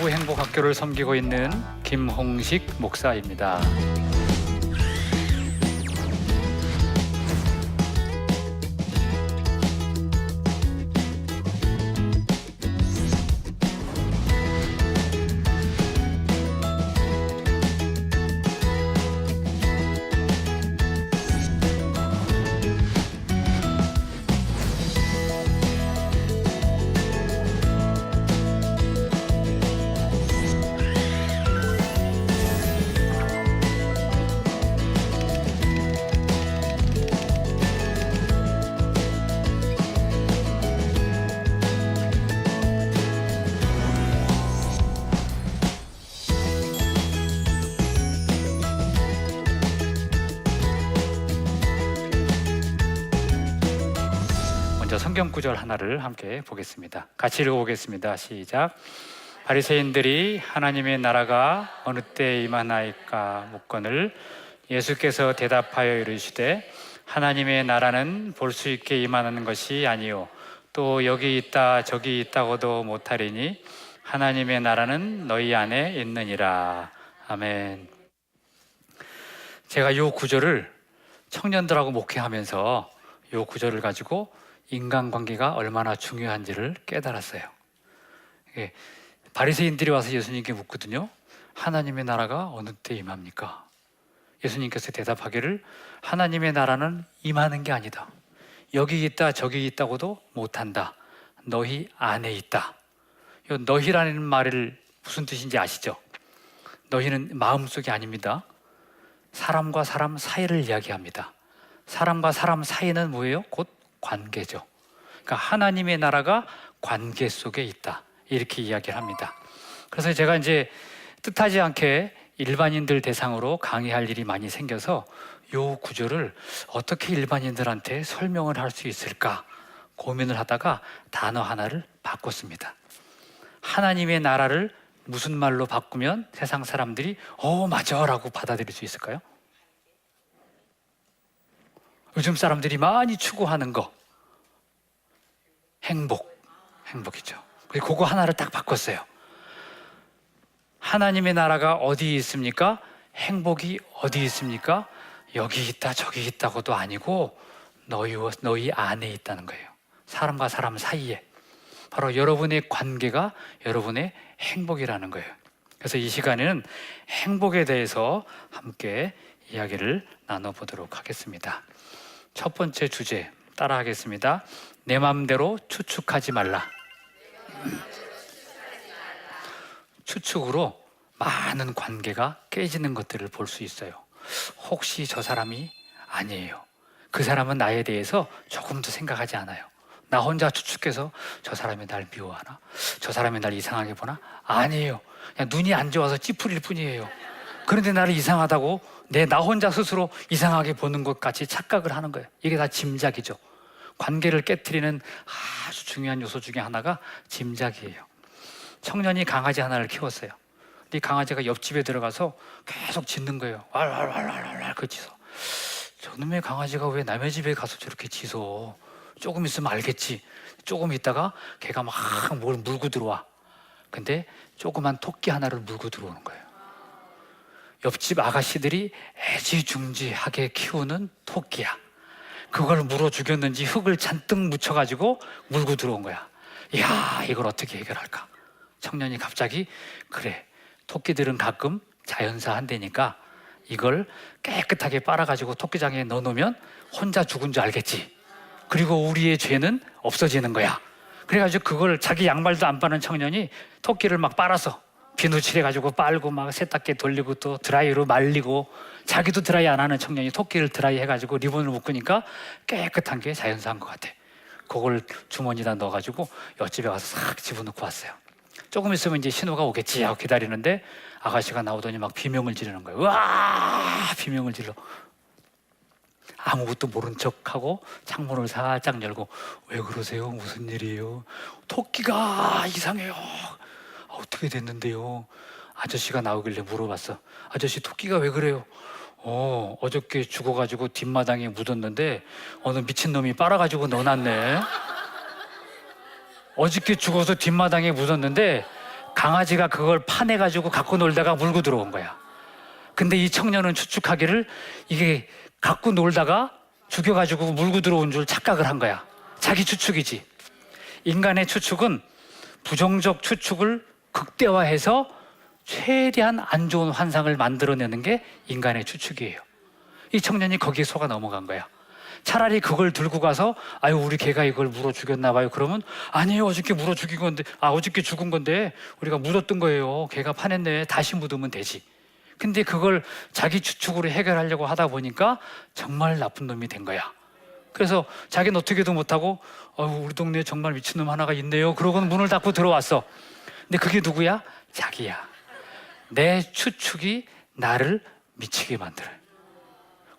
부부행복학교를 섬기고 있는 김홍식 목사입니다. 먼저 성경 구절 하나를 함께 보겠습니다. 같이 읽어보겠습니다. 시작. 바리새인들이 하나님의 나라가 어느 때 임하나이까 묻거늘 예수께서 대답하여 이르시되 하나님의 나라는 볼 수 있게 임하는 것이 아니요 또 여기 있다 저기 있다고도 못하리니 하나님의 나라는 너희 안에 있느니라. 아멘. 제가 이 구절을 청년들하고 목회하면서 이 구절을 가지고 인간관계가 얼마나 중요한지를 깨달았어요. 바리새인들이 와서 예수님께 묻거든요. 하나님의 나라가 어느 때 임합니까? 예수님께서 대답하기를 하나님의 나라는 임하는 게 아니다. 여기 있다 저기 있다고도 못한다. 너희 안에 있다. 이 너희라는 말을 무슨 뜻인지 아시죠? 너희는 마음속이 아닙니다. 사람과 사람 사이를 이야기합니다. 사람과 사람 사이는 뭐예요? 곧 관계죠. 그러니까 하나님의 나라가 관계 속에 있다. 이렇게 이야기를 합니다. 그래서 제가 이제 뜻하지 않게 일반인들 대상으로 강의할 일이 많이 생겨서 이 구절을 어떻게 일반인들한테 설명을 할 수 있을까 고민을 하다가 단어 하나를 바꿨습니다. 하나님의 나라를 무슨 말로 바꾸면 세상 사람들이 맞아 라고 받아들일 수 있을까요? 요즘 사람들이 많이 추구하는 거 행복이죠. 그리고 그거 하나를 딱 바꿨어요. 하나님의 나라가 어디 있습니까? 행복이 어디 있습니까? 여기 있다 저기 있다고도 아니고 너희 안에 있다는 거예요. 사람과 사람 사이에 바로 여러분의 관계가 여러분의 행복이라는 거예요. 그래서 이 시간에는 행복에 대해서 함께 이야기를 나눠보도록 하겠습니다. 첫 번째 주제 따라 하겠습니다. 내 맘대로 추측하지 말라. 추측으로 많은 관계가 깨지는 것들을 볼 수 있어요. 혹시 저 사람이 아니에요. 그 사람은 나에 대해서 조금도 생각하지 않아요. 나 혼자 추측해서 저 사람이 날 미워하나? 저 사람이 날 이상하게 보나? 아니에요. 그냥 눈이 안 좋아서 찌푸릴 뿐이에요. 그런데 나를 이상하다고 나 혼자 스스로 이상하게 보는 것 같이 착각을 하는 거예요. 이게 다 짐작이죠. 관계를 깨트리는 아주 중요한 요소 중에 하나가 짐작이에요. 청년이 강아지 하나를 키웠어요. 근데 이 강아지가 옆집에 들어가서 계속 짖는 거예요. 왈왈왈왈왈 그 짖어. 저놈의 강아지가 왜 남의 집에 가서 저렇게 짖어? 조금 있으면 알겠지. 조금 있다가 걔가 막 뭘 물고 들어와. 근데 조그만 토끼 하나를 물고 들어오는 거예요. 옆집 아가씨들이 애지중지하게 키우는 토끼야. 그걸 물어 죽였는지 흙을 잔뜩 묻혀가지고 물고 들어온 거야. 이야, 이걸 어떻게 해결할까? 청년이 갑자기 그래, 토끼들은 가끔 자연사 한다니까 이걸 깨끗하게 빨아가지고 토끼장에 넣어놓으면 혼자 죽은 줄 알겠지. 그리고 우리의 죄는 없어지는 거야. 그래가지고 그걸 자기 양말도 안 빠는 청년이 토끼를 막 빨아서 비누칠해가지고 빨고 막 세탁기에 돌리고 또 드라이로 말리고 자기도 드라이 안 하는 청년이 토끼를 드라이 해가지고 리본을 묶으니까 깨끗한 게 자연사한 것 같아. 그걸 주머니에다 넣어가지고 옆집에 가서 싹 집어넣고 왔어요. 조금 있으면 이제 신호가 오겠지 하고 기다리는데 아가씨가 나오더니 막 비명을 지르는 거예요. 으아! 비명을 질러. 아무것도 모른 척하고 창문을 살짝 열고 왜 그러세요? 무슨 일이에요? 토끼가 이상해요. 어떻게 됐는데요? 아저씨가 나오길래 물어봤어. 아저씨 토끼가 왜 그래요? 어저께 죽어가지고 뒷마당에 묻었는데 어느 미친놈이 빨아가지고 넣어놨네. 어저께 죽어서 뒷마당에 묻었는데 강아지가 그걸 파내가지고 갖고 놀다가 물고 들어온 거야. 근데 이 청년은 추측하기를 이게 갖고 놀다가 죽여가지고 물고 들어온 줄 착각을 한 거야. 자기 추측이지. 인간의 추측은 부정적 추측을 극대화해서 최대한 안 좋은 환상을 만들어내는 게 인간의 추측이에요. 이 청년이 거기에 속아 넘어간 거야. 차라리 그걸 들고 가서 아유 우리 개가 이걸 물어 죽였나 봐요. 그러면 아니에요, 어저께 물어 죽인 건데, 어저께 죽은 건데 우리가 묻었던 거예요. 개가 파냈네. 다시 묻으면 되지. 근데 그걸 자기 추측으로 해결하려고 하다 보니까 정말 나쁜 놈이 된 거야. 그래서 자기는 어떻게도 못하고 우리 동네에 정말 미친놈 하나가 있네요. 그러고는 문을 닫고 들어왔어. 근데 그게 누구야? 자기야. 내 추측이 나를 미치게 만들어요.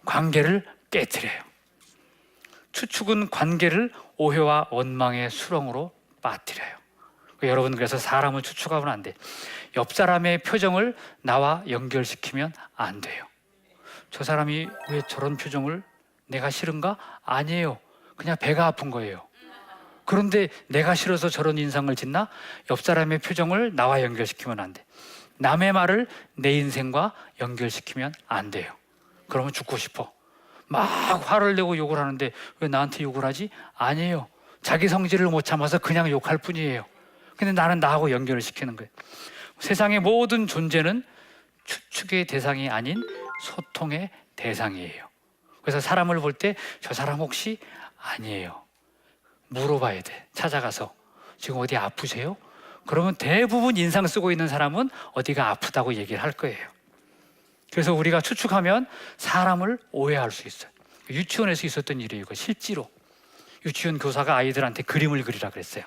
관계를 깨트려요. 추측은 관계를 오해와 원망의 수렁으로 빠뜨려요. 여러분, 그래서 사람을 추측하면 안 돼. 옆 사람의 표정을 나와 연결시키면 안 돼요. 저 사람이 왜 저런 표정을, 내가 싫은가? 아니에요. 그냥 배가 아픈 거예요. 그런데 내가 싫어서 저런 인상을 짓나? 옆 사람의 표정을 나와 연결시키면 안 돼. 남의 말을 내 인생과 연결시키면 안 돼요. 그러면 죽고 싶어. 막 화를 내고 욕을 하는데 왜 나한테 욕을 하지? 아니에요. 자기 성질을 못 참아서 그냥 욕할 뿐이에요. 근데 나는 나하고 연결을 시키는 거예요. 세상의 모든 존재는 추측의 대상이 아닌 소통의 대상이에요. 그래서 사람을 볼 때 저 사람 혹시 아니에요. 물어봐야 돼. 찾아가서 지금 어디 아프세요? 그러면 대부분 인상 쓰고 있는 사람은 어디가 아프다고 얘기를 할 거예요. 그래서 우리가 추측하면 사람을 오해할 수 있어요. 유치원에서 있었던 일이에요. 이거 실제로 유치원 교사가 아이들한테 그림을 그리라 그랬어요.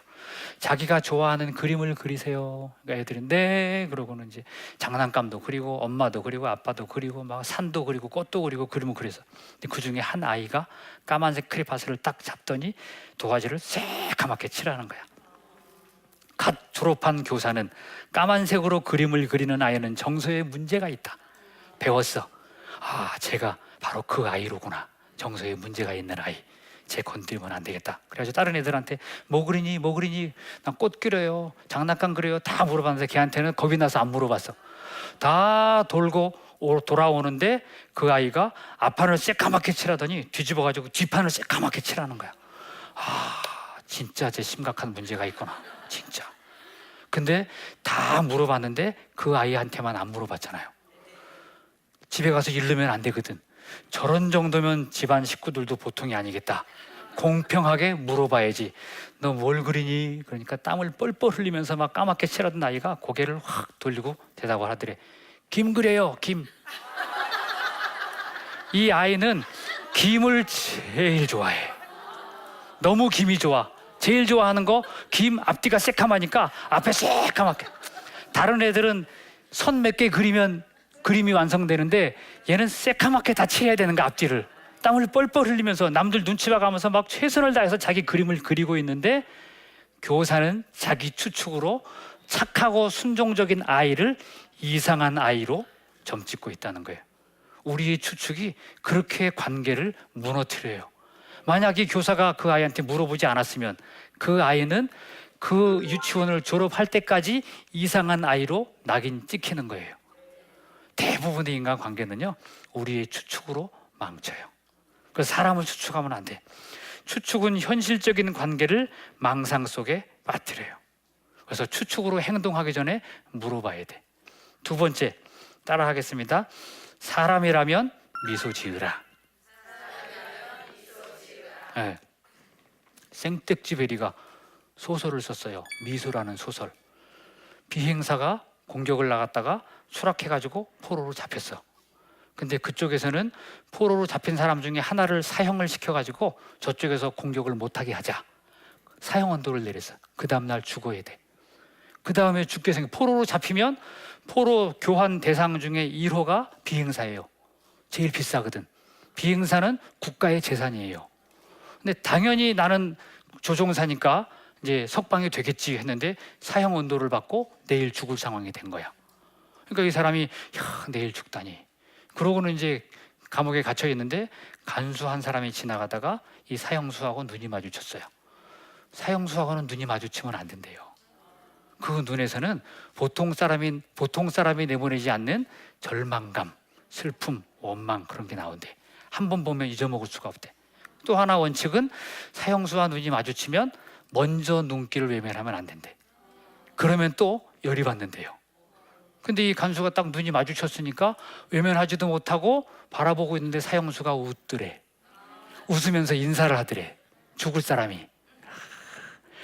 자기가 좋아하는 그림을 그리세요. 그러니까 애들이 네, 그러고는 이제 장난감도 그리고 엄마도 그리고 아빠도 그리고 막 산도 그리고 꽃도 그리고 그림을 그려서. 근데 그 중에 한 아이가 까만색 크레파스를 딱 잡더니 도화지를 새까맣게 칠하는 거야. 갓 졸업한 교사는 까만색으로 그림을 그리는 아이는 정서에 문제가 있다. 배웠어. 제가 바로 그 아이로구나. 정서에 문제가 있는 아이. 쟤 건드리면 안 되겠다. 그래가지고 다른 애들한테 뭐 그리니? 뭐 그리니? 난 꽃 그려요. 장난감 그려요. 다 물어봤는데 걔한테는 겁이 나서 안 물어봤어. 다 돌고 돌아오는데 그 아이가 앞판을 새까맣게 칠하더니 뒤집어가지고 뒷판을 새까맣게 칠하는 거야. 진짜 쟤 심각한 문제가 있구나. 진짜. 근데 다 물어봤는데 그 아이한테만 안 물어봤잖아요. 집에 가서 잃으면 안 되거든. 저런 정도면 집안 식구들도 보통이 아니겠다. 공평하게 물어봐야지. 너 뭘 그리니? 그러니까 땀을 뻘뻘 흘리면서 막 까맣게 칠하던 아이가 고개를 확 돌리고 대답을 하더래. 김 그려요, 김. 이 아이는 김을 제일 좋아해. 너무 김이 좋아. 제일 좋아하는 거 김 앞뒤가 새까마니까 앞에 새까맣게. 다른 애들은 선 몇 개 그리면 그림이 완성되는데 얘는 새까맣게 다 칠해야 되는 거, 앞뒤를. 땀을 뻘뻘 흘리면서 남들 눈치 봐가면서 막 최선을 다해서 자기 그림을 그리고 있는데 교사는 자기 추측으로 착하고 순종적인 아이를 이상한 아이로 점찍고 있다는 거예요. 우리의 추측이 그렇게 관계를 무너뜨려요. 만약 이 교사가 그 아이한테 물어보지 않았으면 그 아이는 그 유치원을 졸업할 때까지 이상한 아이로 낙인 찍히는 거예요. 대부분의 인간 관계는요, 우리의 추측으로 망쳐요. 그래서 사람을 추측하면 안 돼. 추측은 현실적인 관계를 망상 속에 빠뜨려요. 그래서 추측으로 행동하기 전에 물어봐야 돼. 두 번째, 따라 하겠습니다. 사람이라면 미소 지으라. 네. 생텍쥐베리가 소설을 썼어요. 미소라는 소설. 비행사가 공격을 나갔다가 추락해가지고 포로로 잡혔어. 근데 그쪽에서는 포로로 잡힌 사람 중에 하나를 사형을 시켜가지고 저쪽에서 공격을 못하게 하자. 사형 언도를 내렸어. 그 다음날 죽어야 돼. 그 다음에 죽게 생겨. 포로로 잡히면 포로 교환 대상 중에 1호가 비행사예요. 제일 비싸거든. 비행사는 국가의 재산이에요. 근데 당연히 나는 조종사니까 이제 석방이 되겠지 했는데 사형 언도를 받고 내일 죽을 상황이 된 거야. 그러니까 이 사람이 내일 죽다니. 그러고는 이제 감옥에 갇혀 있는데 간수한 사람이 지나가다가 이 사형수하고 눈이 마주쳤어요. 사형수하고는 눈이 마주치면 안 된대요. 그 눈에서는 보통 사람이 내보내지 않는 절망감, 슬픔, 원망 그런 게 나온대. 한 번 보면 잊어먹을 수가 없대. 또 하나 원칙은 사형수와 눈이 마주치면 먼저 눈길을 외면하면 안 된대. 그러면 또 열이 받는데요. 근데 이 간수가 딱 눈이 마주쳤으니까 외면하지도 못하고 바라보고 있는데 사형수가 웃더래. 웃으면서 인사를 하더래. 죽을 사람이.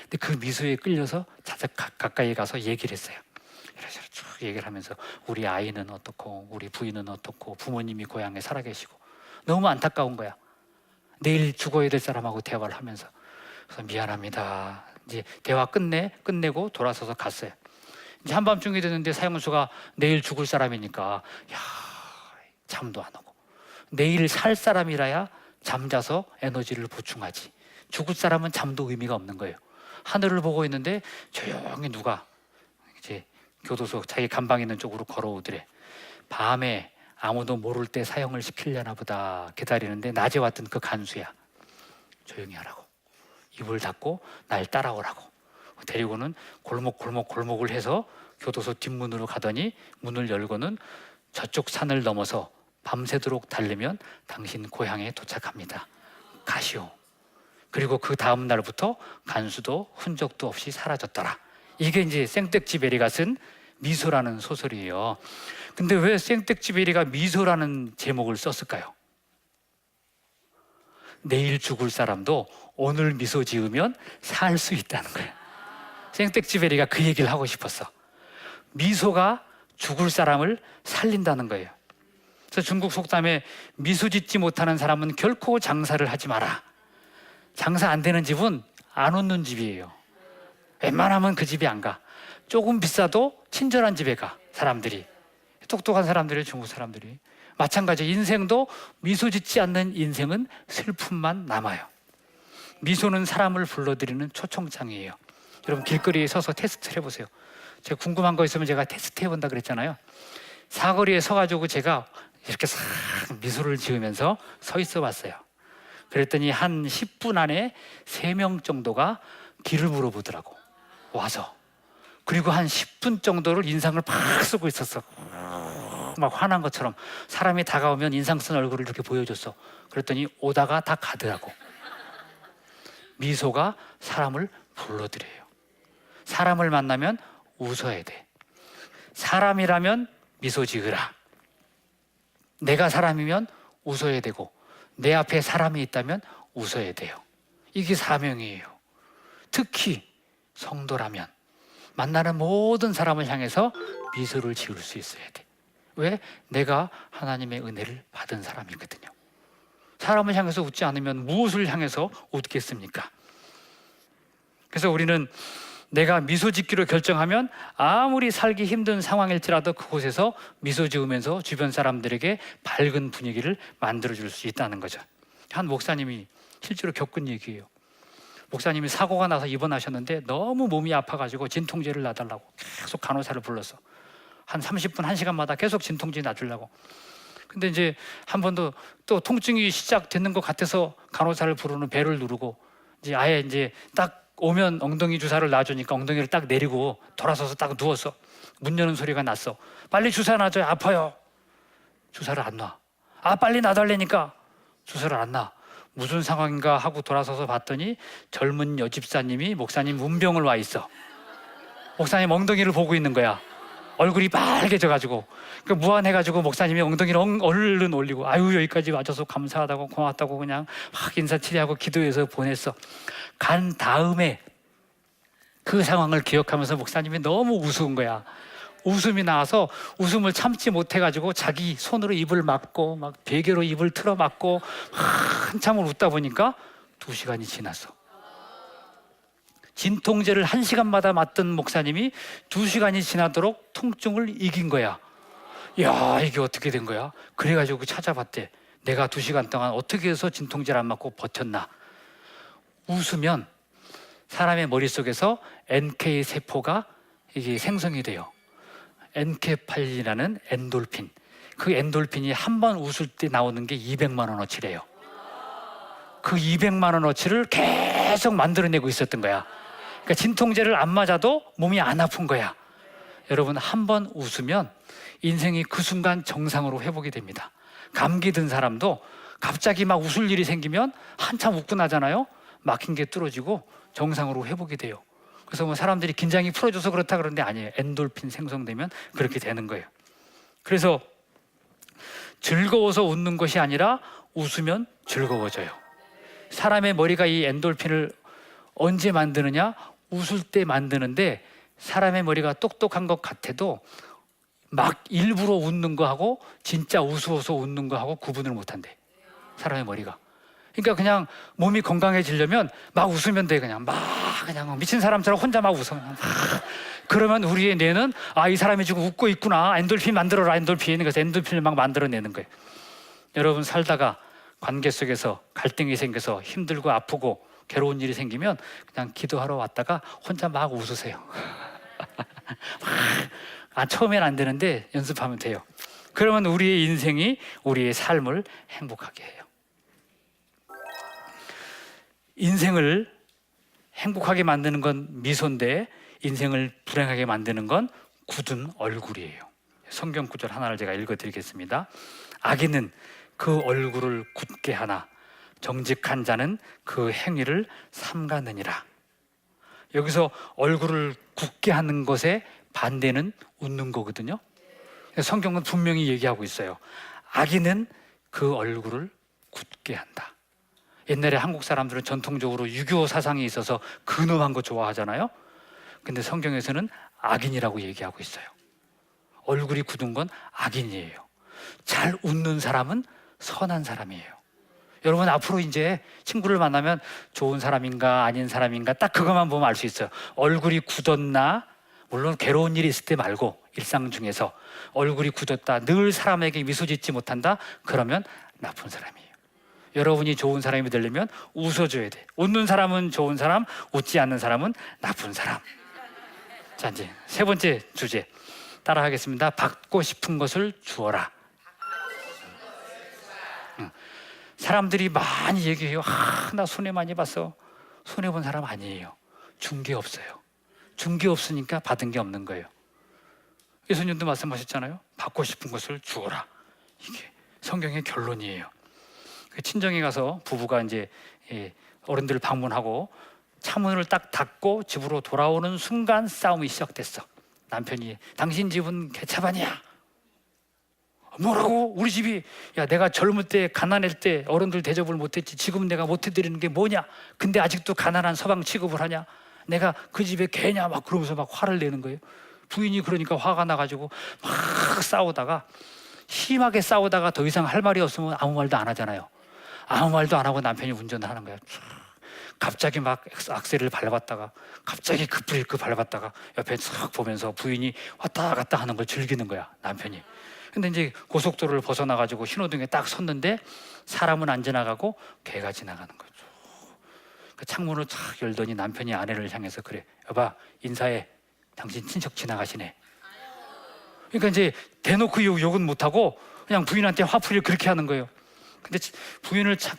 근데 그 미소에 끌려서 가까이 가서 얘기를 했어요. 이래저래 쭉 얘기를 하면서 우리 아이는 어떻고 우리 부인은 어떻고 부모님이 고향에 살아계시고 너무 안타까운 거야. 내일 죽어야 될 사람하고 대화를 하면서. 그래서 미안합니다. 이제 대화 끝내고 돌아서서 갔어요. 이제 한밤중이 됐는데 사형수가 내일 죽을 사람이니까 잠도 안 오고, 내일 살 사람이라야 잠자서 에너지를 보충하지, 죽을 사람은 잠도 의미가 없는 거예요. 하늘을 보고 있는데 조용히 누가 이제 교도소 자기 감방 있는 쪽으로 걸어오더래. 밤에 아무도 모를 때 사형을 시키려나 보다 기다리는데 낮에 왔던 그 간수야. 조용히 하라고, 입을 닫고 날 따라오라고. 데리고는 골목을 해서 교도소 뒷문으로 가더니 문을 열고는 저쪽 산을 넘어서 밤새도록 달리면 당신 고향에 도착합니다. 가시오. 그리고 그 다음 날부터 간수도 흔적도 없이 사라졌더라. 이게 이제 생텍쥐베리가 쓴 미소라는 소설이에요. 근데 왜 생텍쥐베리가 미소라는 제목을 썼을까요? 내일 죽을 사람도 오늘 미소 지으면 살 수 있다는 거예요. 생텍쥐베리가 그 얘기를 하고 싶었어. 미소가 죽을 사람을 살린다는 거예요. 그래서 중국 속담에 미소 짓지 못하는 사람은 결코 장사를 하지 마라. 장사 안 되는 집은 안 웃는 집이에요. 웬만하면 그 집에 안 가. 조금 비싸도 친절한 집에 가. 사람들이, 똑똑한 사람들이, 중국 사람들이. 마찬가지, 인생도 미소 짓지 않는 인생은 슬픔만 남아요. 미소는 사람을 불러들이는 초청장이에요. 여러분 길거리에 서서 테스트를 해보세요. 제가 궁금한 거 있으면 제가 테스트 해본다 그랬잖아요. 사거리에 서가지고 제가 이렇게 싹 미소를 지으면서 서 있어 봤어요. 그랬더니 한 10분 안에 3명 정도가 길을 물어보더라고, 와서. 그리고 한 10분 정도를 인상을 팍 쓰고 있었어. 막 화난 것처럼. 사람이 다가오면 인상 쓴 얼굴을 이렇게 보여줬어. 그랬더니 오다가 다 가더라고. 미소가 사람을 불러들여요. 사람을 만나면 웃어야 돼. 사람이라면 미소 지으라. 내가 사람이면 웃어야 되고, 내 앞에 사람이 있다면 웃어야 돼요. 이게 사명이에요. 특히 성도라면 만나는 모든 사람을 향해서 미소를 지을 수 있어야 돼. 왜? 내가 하나님의 은혜를 받은 사람이거든요. 사람을 향해서 웃지 않으면 무엇을 향해서 웃겠습니까? 그래서 우리는 내가 미소 짓기로 결정하면 아무리 살기 힘든 상황일지라도 그곳에서 미소 지으면서 주변 사람들에게 밝은 분위기를 만들어줄 수 있다는 거죠. 한 목사님이 실제로 겪은 얘기예요. 목사님이 사고가 나서 입원하셨는데 너무 몸이 아파가지고 진통제를 놔달라고 계속 간호사를 불렀어. 한 30분, 1시간마다 계속 진통제 놔주려고. 근데 이제 한 번도 또 통증이 시작되는 것 같아서 간호사를 부르는 벨을 누르고, 이제 아예 이제 딱 오면 엉덩이 주사를 놔주니까 엉덩이를 딱 내리고 돌아서서 딱 누웠어. 문 여는 소리가 났어. 빨리 주사 놔줘요. 아파요. 주사를 안 놔. 빨리 놔달라니까 주사를 안 놔. 무슨 상황인가 하고 돌아서서 봤더니 젊은 여집사님이 목사님 문병을 와 있어. 목사님 엉덩이를 보고 있는 거야. 얼굴이 빨개져가지고. 그 무안해가지고 목사님이 엉덩이를 얼른 올리고, 아유 여기까지 와줘서 감사하다고 고맙다고 그냥 막 인사치레하고 기도해서 보냈어. 간 다음에 그 상황을 기억하면서 목사님이 너무 우스운 거야. 웃음이 나와서 웃음을 참지 못해가지고 자기 손으로 입을 막고 막 베개로 입을 틀어 막고 한참을 웃다 보니까 2시간이 지났어. 진통제를 1시간마다 맞던 목사님이 2시간이 지나도록 통증을 이긴 거야. 야, 이게 어떻게 된 거야? 그래가지고 찾아봤대. 내가 2시간 동안 어떻게 해서 진통제를 안 맞고 버텼나. 웃으면 사람의 머릿속에서 NK 세포가 이게 생성이 돼요. 엔케팔린이라는 엔돌핀. 그 엔돌핀이 한 번 웃을 때 나오는 게 200만 원어치래요. 그 200만 원어치를 계속 만들어내고 있었던 거야. 그러니까 진통제를 안 맞아도 몸이 안 아픈 거야. 여러분, 한 번 웃으면 인생이 그 순간 정상으로 회복이 됩니다. 감기 든 사람도 갑자기 막 웃을 일이 생기면 한참 웃고 나잖아요. 막힌 게 뚫어지고 정상으로 회복이 돼요. 그래서 뭐 사람들이 긴장이 풀어져서 그렇다 그러는데 아니에요. 엔돌핀 생성되면 그렇게 되는 거예요. 그래서 즐거워서 웃는 것이 아니라 웃으면 즐거워져요. 사람의 머리가 이 엔돌핀을 언제 만드느냐? 웃을 때 만드는데, 사람의 머리가 똑똑한 것 같아도 막 일부러 웃는 거하고 진짜 우스워서 웃는 거하고 구분을 못한대, 사람의 머리가. 그러니까 그냥 몸이 건강해지려면 막 웃으면 돼. 그냥 미친 사람처럼 혼자 막 웃어. 그러면 우리의 뇌는 이 사람이 지금 웃고 있구나, 엔돌핀 만들어라, 엔돌핀. 그래서 엔돌핀을 막 만들어내는 거예요. 여러분, 살다가 관계 속에서 갈등이 생겨서 힘들고 아프고 괴로운 일이 생기면 그냥 기도하러 왔다가 혼자 막 웃으세요. 처음엔 안 되는데 연습하면 돼요. 그러면 우리의 인생이 우리의 삶을 행복하게 해요. 인생을 행복하게 만드는 건 미소인데, 인생을 불행하게 만드는 건 굳은 얼굴이에요. 성경 구절 하나를 제가 읽어드리겠습니다. 악인은 그 얼굴을 굳게 하나 정직한 자는 그 행위를 삼가느니라. 여기서 얼굴을 굳게 하는 것의 반대는 웃는 거거든요. 성경은 분명히 얘기하고 있어요. 악인은 그 얼굴을 굳게 한다. 옛날에 한국 사람들은 전통적으로 6.25 사상이 있어서 근엄한 거 좋아하잖아요. 근데 성경에서는 악인이라고 얘기하고 있어요. 얼굴이 굳은 건 악인이에요. 잘 웃는 사람은 선한 사람이에요. 여러분, 앞으로 이제 친구를 만나면 좋은 사람인가 아닌 사람인가 딱 그것만 보면 알 수 있어요. 얼굴이 굳었나, 물론 괴로운 일이 있을 때 말고 일상 중에서 얼굴이 굳었다, 늘 사람에게 미소 짓지 못한다, 그러면 나쁜 사람이에요. 여러분이 좋은 사람이 되려면 웃어줘야 돼. 웃는 사람은 좋은 사람, 웃지 않는 사람은 나쁜 사람. 자, 이제 세 번째 주제 따라하겠습니다. 받고 싶은 것을 주어라. 사람들이 많이 얘기해요. 나 손해 많이 봤어. 손해 본 사람 아니에요. 준 게 없어요. 준 게 없으니까 받은 게 없는 거예요. 예수님도 말씀하셨잖아요. 받고 싶은 것을 주어라. 이게 성경의 결론이에요. 친정에 가서 부부가 이제 어른들을 방문하고 차문을 딱 닫고 집으로 돌아오는 순간 싸움이 시작됐어. 남편이 당신 집은 개차반이야. 뭐라고? 우리 집이, 야, 내가 젊을 때 가난할 때 어른들 대접을 못했지, 지금 내가 못해드리는 게 뭐냐? 근데 아직도 가난한 서방 취급을 하냐? 내가 그 집에 개냐? 막 그러면서 막 화를 내는 거예요. 부인이 그러니까 화가 나가지고 막 싸우다가, 심하게 싸우다가 더 이상 할 말이 없으면 아무 말도 안 하잖아요. 아무 말도 안 하고 남편이 운전을 하는 거야. 갑자기 막 악셀을 밟았다가 갑자기 급브레이크 밟았다가 옆에 싹 보면서 부인이 왔다 갔다 하는 걸 즐기는 거야, 남편이. 근데 이제 고속도로를 벗어나가지고 신호등에 딱 섰는데 사람은 안 지나가고 개가 지나가는 거죠. 그 창문을 탁 열더니 남편이 아내를 향해서 그래, 여봐, 인사해. 당신 친척 지나가시네. 그러니까 이제 대놓고 욕은 못하고 그냥 부인한테 화풀이를 그렇게 하는 거예요. 근데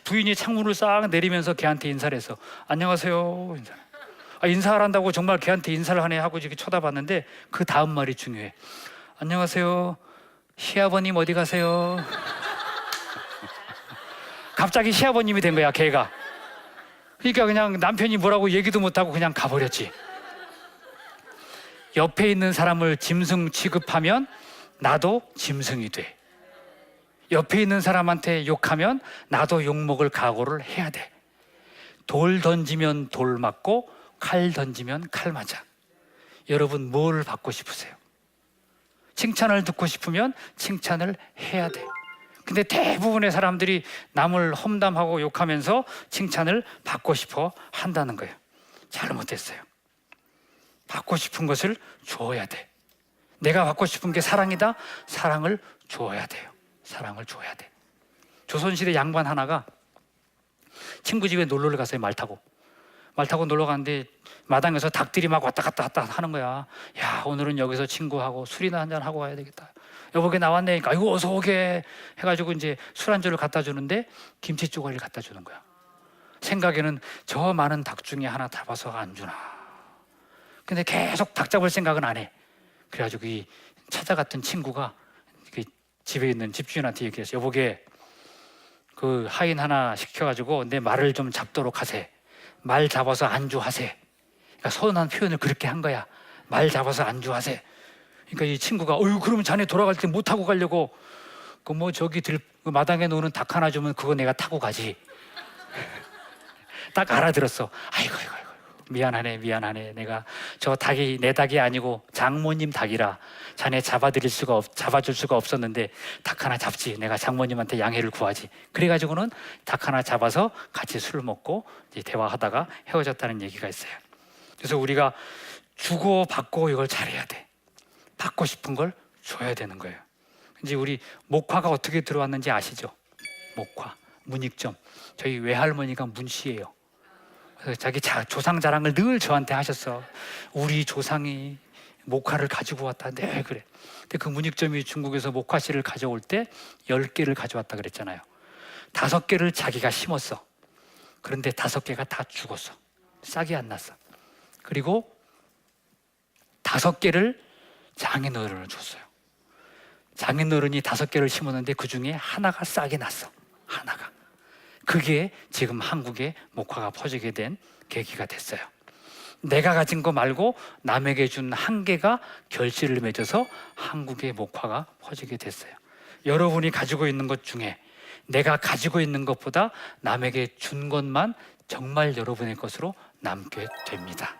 부인이 창문을 싹 내리면서 걔한테 인사를 해서 안녕하세요. 인사하란다고 정말 걔한테 인사를 하네 하고 이렇게 쳐다봤는데 그 다음 말이 중요해. 안녕하세요. 시아버님 어디 가세요? 갑자기 시아버님이 된 거야, 걔가. 그러니까 그냥 남편이 뭐라고 얘기도 못하고 그냥 가버렸지. 옆에 있는 사람을 짐승 취급하면 나도 짐승이 돼. 옆에 있는 사람한테 욕하면 나도 욕먹을 각오를 해야 돼. 돌 던지면 돌 맞고 칼 던지면 칼 맞아. 여러분, 뭘 받고 싶으세요? 칭찬을 듣고 싶으면 칭찬을 해야 돼. 근데 대부분의 사람들이 남을 험담하고 욕하면서 칭찬을 받고 싶어 한다는 거예요. 잘못했어요. 받고 싶은 것을 줘야 돼. 내가 받고 싶은 게 사랑이다? 사랑을 줘야 돼요. 사랑을 줘야 돼. 조선시대 양반 하나가 친구 집에 놀러를 갔어요. 말 타고 놀러 갔는데 마당에서 닭들이 막 왔다 갔다 하는 거야. 야, 오늘은 여기서 친구하고 술이나 한잔 하고 가야 되겠다. 여보게 나왔네. 그러니까 아이고 어서 오게 해가지고 이제 술 안주를 갖다 주는데 김치 쪼가리를 갖다 주는 거야. 생각에는 저 많은 닭 중에 하나 잡아서 안 주나. 근데 계속 닭 잡을 생각은 안 해. 그래가지고 이 찾아갔던 친구가 그 집에 있는 집주인한테 얘기했어요. 여보게, 그 하인 하나 시켜가지고 내 말을 좀 잡도록 하세. 말 잡아서 안주하세. 그러니까 서운한 표현을 그렇게 한 거야. 말 잡아서 안주하세. 그러니까 이 친구가 그러면 자네 돌아갈 때 못 타고 가려고 그 뭐 저기 그 마당에 노는 닭 하나 주면 그거 내가 타고 가지. 딱 알아들었어. 아이고 미안하네. 내가 저 닭이 내 닭이 아니고 장모님 닭이라 자네 잡아줄 수가 없었는데 닭 하나 잡지. 내가 장모님한테 양해를 구하지. 그래가지고는 닭 하나 잡아서 같이 술 먹고 이제 대화하다가 헤어졌다는 얘기가 있어요. 그래서 우리가 주고 받고 이걸 잘해야 돼. 받고 싶은 걸 줘야 되는 거예요. 이제 우리 목화가 어떻게 들어왔는지 아시죠? 목화, 문익점. 저희 외할머니가 문씨예요. 그래서 자기 조상 자랑을 늘 저한테 하셨어. 우리 조상이 목화를 가지고 왔다. 네, 그래. 근데 그 문익점이 중국에서 목화씨를 가져올 때 10개를 가져왔다 그랬잖아요. 5개를 자기가 심었어. 그런데 5개가 다 죽었어. 싹이 안 났어. 그리고 5개를 장인어른을 줬어요. 장인어른이 5개를 심었는데 그 중에 하나가 싹이 났어. 하나가. 그게 지금 한국에 목화가 퍼지게 된 계기가 됐어요. 내가 가진 거 말고 남에게 준 한 개가 결실을 맺어서 한국의 목화가 퍼지게 됐어요. 여러분이 가지고 있는 것 중에 내가 가지고 있는 것보다 남에게 준 것만 정말 여러분의 것으로 남게 됩니다.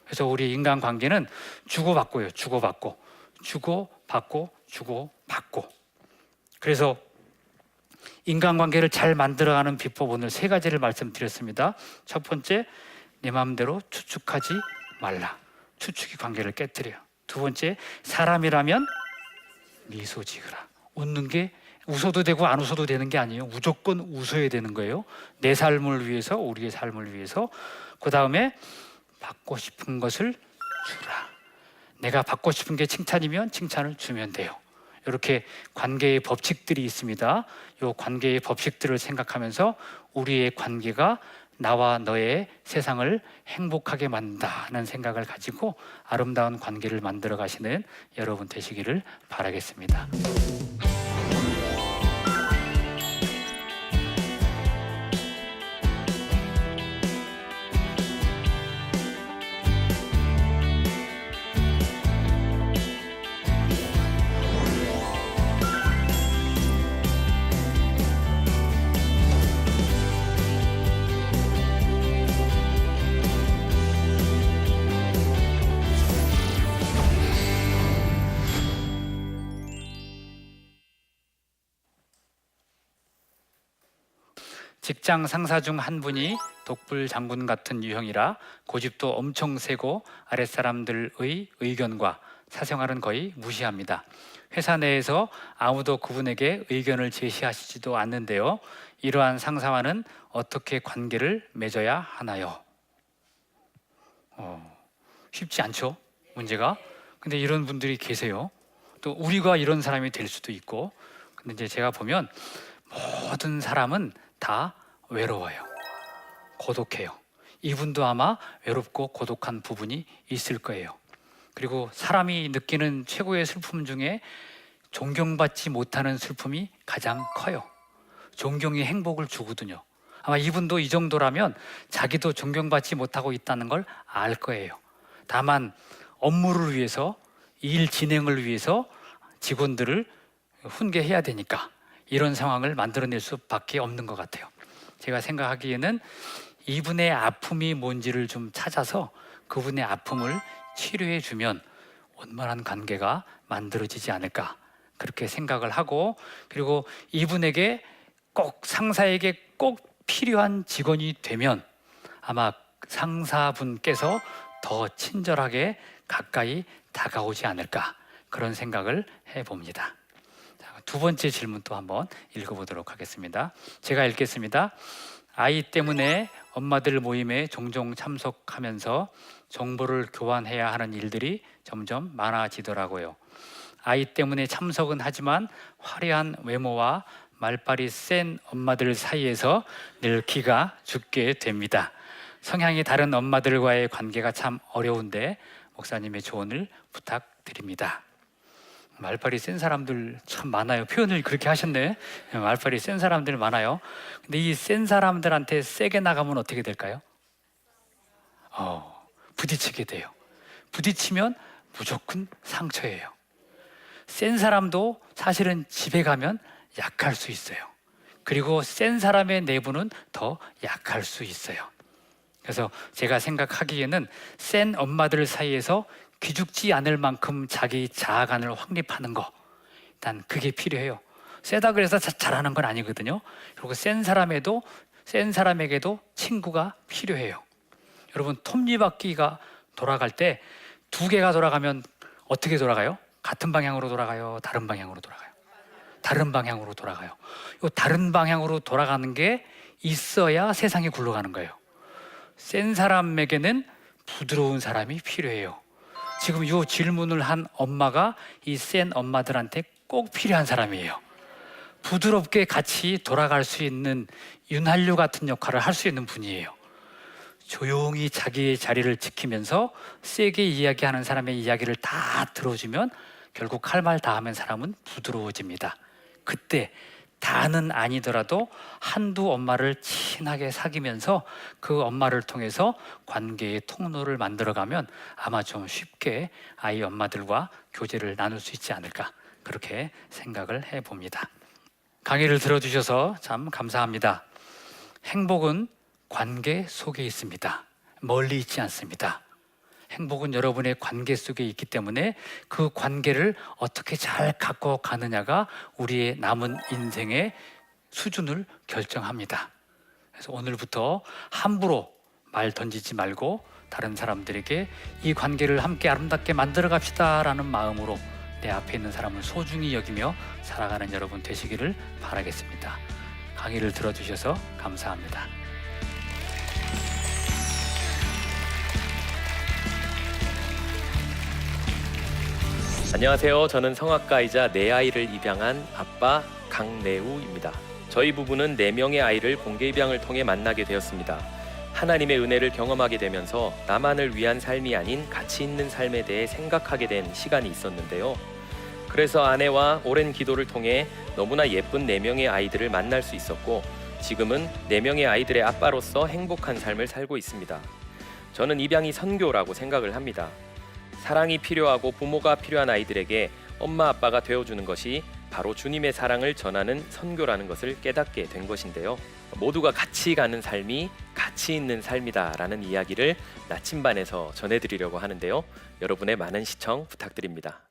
그래서 우리 인간관계는 주고받고요. 주고받고. 그래서 인간관계를 잘 만들어가는 비법, 오늘 3가지를 말씀드렸습니다. 첫 번째, 내 마음대로 추측하지 말라. 추측이 관계를 깨뜨려요. 두 번째, 사람이라면 미소 지으라. 웃는 게 웃어도 되고 안 웃어도 되는 게 아니에요. 무조건 웃어야 되는 거예요. 내 삶을 위해서, 우리의 삶을 위해서. 그 다음에 받고 싶은 것을 주라. 내가 받고 싶은 게 칭찬이면 칭찬을 주면 돼요. 이렇게 관계의 법칙들이 있습니다. 이 관계의 법칙들을 생각하면서 우리의 관계가 나와 너의 세상을 행복하게 만든다는 생각을 가지고 아름다운 관계를 만들어 가시는 여러분 되시기를 바라겠습니다. 직장 상사 중 한 분이 독불 장군 같은 유형이라 고집도 엄청 세고 아랫사람들의 의견과 사생활은 거의 무시합니다. 회사 내에서 아무도 그분에게 의견을 제시하시지도 않는데요. 이러한 상사와는 어떻게 관계를 맺어야 하나요? 쉽지 않죠, 문제가. 근데 이런 분들이 계세요. 또 우리가 이런 사람이 될 수도 있고. 근데 이제 제가 보면 모든 사람은 다 외로워요. 고독해요. 이분도 아마 외롭고 고독한 부분이 있을 거예요. 그리고 사람이 느끼는 최고의 슬픔 중에 존경받지 못하는 슬픔이 가장 커요. 존경이 행복을 주거든요. 아마 이분도 이 정도라면 자기도 존경받지 못하고 있다는 걸 알 거예요. 다만 업무를 위해서, 일 진행을 위해서 직원들을 훈계해야 되니까 이런 상황을 만들어낼 수밖에 없는 것 같아요. 제가 생각하기에는 이분의 아픔이 뭔지를 좀 찾아서 그분의 아픔을 치료해 주면 원만한 관계가 만들어지지 않을까, 그렇게 생각을 하고, 그리고 이분에게 꼭, 상사에게 꼭 필요한 직원이 되면 아마 상사분께서 더 친절하게 가까이 다가오지 않을까, 그런 생각을 해봅니다. 두 번째 질문 또 한번 읽어보도록 하겠습니다. 제가 읽겠습니다. 아이 때문에 엄마들 모임에 종종 참석하면서 정보를 교환해야 하는 일들이 점점 많아지더라고요. 아이 때문에 참석은 하지만 화려한 외모와 말발이 센 엄마들 사이에서 늘 기가 죽게 됩니다. 성향이 다른 엄마들과의 관계가 참 어려운데 목사님의 조언을 부탁드립니다. 말빨이 센 사람들 참 많아요. 표현을 그렇게 하셨네. 말빨이 센 사람들 많아요. 근데 이 센 사람들한테 세게 나가면 어떻게 될까요? 부딪히게 돼요. 부딪히면 무조건 상처예요. 센 사람도 사실은 집에 가면 약할 수 있어요. 그리고 센 사람의 내부는 더 약할 수 있어요. 그래서 제가 생각하기에는 센 엄마들 사이에서 기죽지 않을 만큼 자기 자아관을 확립하는 거, 일단 그게 필요해요. 세다 그래서 잘하는 건 아니거든요. 그리고 센 사람에게도 친구가 필요해요. 여러분, 톱니바퀴가 돌아갈 때 두 개가 돌아가면 어떻게 돌아가요? 같은 방향으로 돌아가요? 다른 방향으로 돌아가요? 다른 방향으로 돌아가요. 이 다른 방향으로 돌아가는 게 있어야 세상이 굴러가는 거예요. 센 사람에게는 부드러운 사람이 필요해요. 지금 이 질문을 한 엄마가 이 센 엄마들한테 꼭 필요한 사람이에요. 부드럽게 같이 돌아갈 수 있는 윤활유 같은 역할을 할 수 있는 분이에요. 조용히 자기의 자리를 지키면서 세게 이야기하는 사람의 이야기를 다 들어주면 결국 할 말 다 하면 사람은 부드러워집니다. 그때 다는 아니더라도 한두 엄마를 친하게 사귀면서 그 엄마를 통해서 관계의 통로를 만들어가면 아마 좀 쉽게 아이 엄마들과 교제를 나눌 수 있지 않을까, 그렇게 생각을 해봅니다. 강의를 들어주셔서 참 감사합니다. 행복은 관계 속에 있습니다. 멀리 있지 않습니다. 행복은 여러분의 관계 속에 있기 때문에 그 관계를 어떻게 잘 갖고 가느냐가 우리의 남은 인생의 수준을 결정합니다. 그래서 오늘부터 함부로 말 던지지 말고 다른 사람들에게 이 관계를 함께 아름답게 만들어 갑시다 라는 마음으로 내 앞에 있는 사람을 소중히 여기며 살아가는 여러분 되시기를 바라겠습니다. 강의를 들어주셔서 감사합니다. 안녕하세요. 저는 성악가이자 4아이를 입양한 아빠 강내우입니다. 저희 부부는 4명의 아이를 공개 입양을 통해 만나게 되었습니다. 하나님의 은혜를 경험하게 되면서 나만을 위한 삶이 아닌 가치 있는 삶에 대해 생각하게 된 시간이 있었는데요. 그래서 아내와 오랜 기도를 통해 너무나 예쁜 4명의 아이들을 만날 수 있었고, 지금은 4명의 아이들의 아빠로서 행복한 삶을 살고 있습니다. 저는 입양이 선교라고 생각을 합니다. 사랑이 필요하고 부모가 필요한 아이들에게 엄마 아빠가 되어주는 것이 바로 주님의 사랑을 전하는 선교라는 것을 깨닫게 된 것인데요. 모두가 같이 가는 삶이 가치 있는 삶이다 라는 이야기를 나침반에서 전해드리려고 하는데요. 여러분의 많은 시청 부탁드립니다.